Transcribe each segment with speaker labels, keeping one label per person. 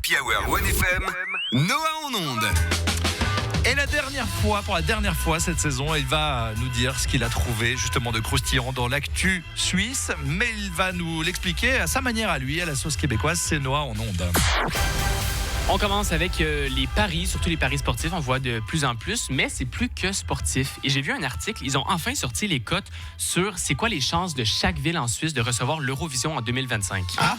Speaker 1: Happy Hour 1FM, Noah en onde.
Speaker 2: Et pour la dernière fois cette saison, il va nous dire ce qu'il a trouvé justement de croustillant dans l'actu suisse, mais il va nous l'expliquer à sa manière à lui, à la sauce québécoise. C'est Noah en onde.
Speaker 3: On commence avec les paris, surtout les paris sportifs. On voit de plus en plus, mais c'est plus que sportif. Et j'ai vu un article, ils ont enfin sorti les cotes sur c'est quoi les chances de chaque ville en Suisse de recevoir l'Eurovision en 2025. Ah.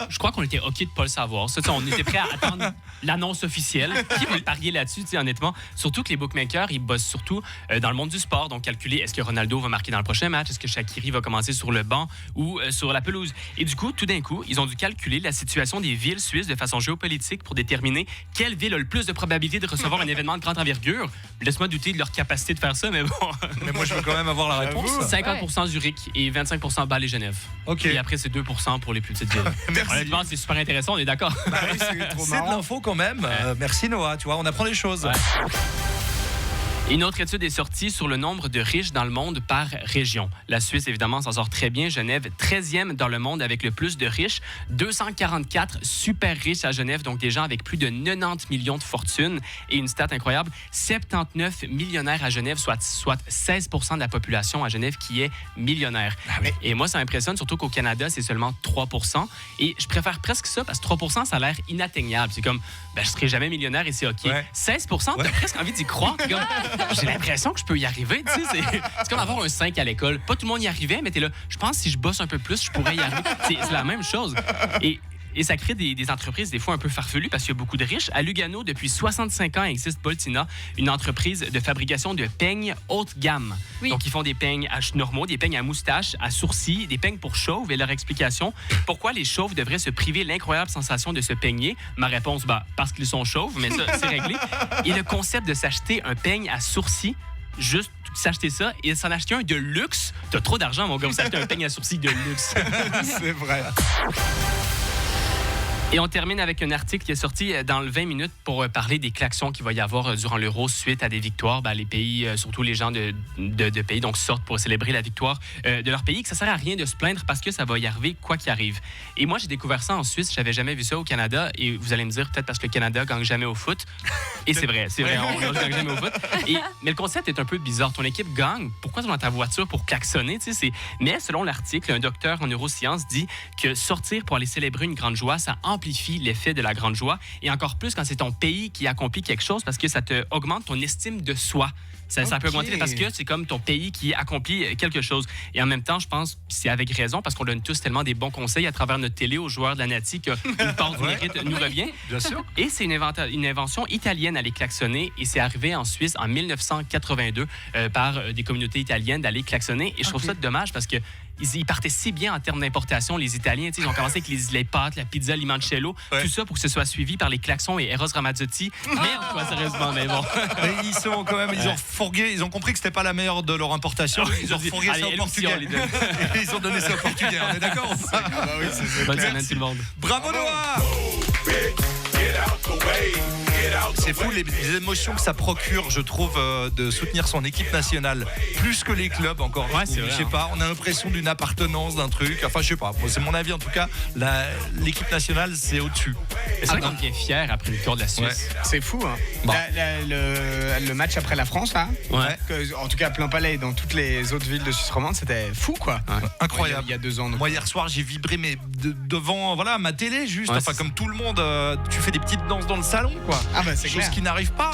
Speaker 3: Je crois qu'on était OK de ne pas le savoir. Ça, on était prêt à attendre l'annonce officielle. Qui va parier là-dessus, honnêtement? Surtout que les bookmakers, ils bossent surtout dans le monde du sport. Donc, calculer est-ce que Ronaldo va marquer dans le prochain match? Est-ce que Shaqiri va commencer sur le banc ou sur la pelouse? Et du coup, tout d'un coup, ils ont dû calculer la situation des villes suisses de façon géopolitique pour déterminer quelle ville a le plus de probabilité de recevoir un événement de grande envergure. Laisse-moi douter de leur capacité de faire ça, mais bon.
Speaker 2: Mais moi, je veux quand même avoir la réponse.
Speaker 3: 50% Zurich et 25% Bâle et Genève.
Speaker 2: OK.
Speaker 3: Et après, c'est 2% pour les plus petites villes. Honnêtement, c'est super intéressant, on est d'accord.
Speaker 2: Bah oui, c'est de l'info quand même. Merci Noah, tu vois, on apprend des choses.
Speaker 3: Ouais. Une autre étude est sortie sur le nombre de riches dans le monde par région. La Suisse, évidemment, s'en sort très bien. Genève, 13e dans le monde avec le plus de riches. 244 super riches à Genève, donc des gens avec plus de 90 millions de fortune. Et une stat incroyable, 79 millionnaires à Genève, soit 16% de la population à Genève qui est millionnaire. Ah oui. Et moi, ça m'impressionne, surtout qu'au Canada, c'est seulement 3%. Et je préfère presque ça, parce que 3%, ça a l'air inatteignable. C'est comme, je ne serai jamais millionnaire et c'est OK. Ouais. 16%, t'as presque envie d'y croire. T'es comme, j'ai l'impression que je peux y arriver, tu sais. C'est comme avoir un 5 à l'école. Pas tout le monde y arrivait, mais t'es là. Je pense que si je bosse un peu plus, je pourrais y arriver. C'est la même chose. Et ça crée des entreprises des fois un peu farfelues parce qu'il y a beaucoup de riches. À Lugano, depuis 65 ans, existe Boltina, une entreprise de fabrication de peignes haute gamme. Oui. Donc, ils font des peignes normaux, des peignes à moustache, à sourcils, des peignes pour chauves. Et leur explication, pourquoi les chauves devraient se priver l'incroyable sensation de se peigner? Ma réponse, parce qu'ils sont chauves, mais ça, c'est réglé. Et le concept de s'acheter un peigne à sourcils, juste s'acheter ça et s'en acheter un de luxe, t'as trop d'argent, mon gars, vous achetez un peigne à sourcils de luxe.
Speaker 2: C'est vrai.
Speaker 3: Et on termine avec un article qui est sorti dans le 20 minutes pour parler des klaxons qu'il va y avoir durant l'Euro suite à des victoires. Les pays, surtout les gens de pays, donc sortent pour célébrer la victoire de leur pays, que ça sert à rien de se plaindre parce que ça va y arriver quoi qu'il arrive. Et moi, j'ai découvert ça en Suisse. J'avais jamais vu ça au Canada. Et vous allez me dire peut-être parce que le Canada gagne jamais au foot. Et c'est vrai, on gagne jamais au foot. Mais le concept est un peu bizarre. Ton équipe gagne. Pourquoi tu es dans ta voiture pour klaxonner? Mais selon l'article, un docteur en neurosciences dit que sortir pour aller célébrer une grande joie, ça amplifie l'effet de la grande joie et encore plus quand c'est ton pays qui accomplit quelque chose parce que ça te augmente ton estime de soi. Ça peut augmenter parce que c'est comme ton pays qui accomplit quelque chose. Et en même temps, je pense que c'est avec raison parce qu'on donne tous tellement des bons conseils à travers notre télé aux joueurs de la Nati qu'une part du mérite nous revient. Bien sûr. Et c'est une invention italienne à les klaxonner et c'est arrivé en Suisse en 1982 par des communautés italiennes d'aller klaxonner. Et je trouve ça dommage parce que ils partaient si bien en termes d'importation, les Italiens. Ils ont commencé avec les pâtes, la pizza, limoncello, tout ça pour que ce soit suivi par les klaxons et Eros Ramazzotti. Merde, quoi, sérieusement, mais bon.
Speaker 2: Mais ils sont quand même, ils ont fourgué, ils ont compris que c'était pas la meilleure de leur importation. Ils ont fourgué ça au Portugais. Et ils ont donné ça au Portugais, on est d'accord?
Speaker 3: Oui, bonne semaine tout le monde.
Speaker 2: Bravo Noah! C'est fou les émotions que ça procure, je trouve, de soutenir son équipe nationale. Plus que les clubs encore.
Speaker 3: Ouais, c'est vrai,
Speaker 2: je sais pas, on a l'impression d'une appartenance, d'un truc. Enfin, je sais pas, c'est mon avis en tout cas. L'équipe nationale, c'est au-dessus.
Speaker 3: C'est vrai qu'on devient fier après le tour de la Suisse.
Speaker 4: Ouais. C'est fou, hein. Bon. Le match après la France, là.
Speaker 3: Ouais.
Speaker 4: En tout cas, à plein palais et dans toutes les autres villes de Suisse romande, c'était fou, quoi.
Speaker 2: Ouais. Incroyable.
Speaker 4: Il y a 2 ans. Donc.
Speaker 2: Moi, hier soir, j'ai vibré, mais devant ma télé, juste.
Speaker 3: Ouais,
Speaker 2: comme tout le monde, tu fais des petites danses dans le salon, quoi.
Speaker 4: Ah, bah, c'est
Speaker 2: chose
Speaker 4: clair.
Speaker 2: qui n'arrive pas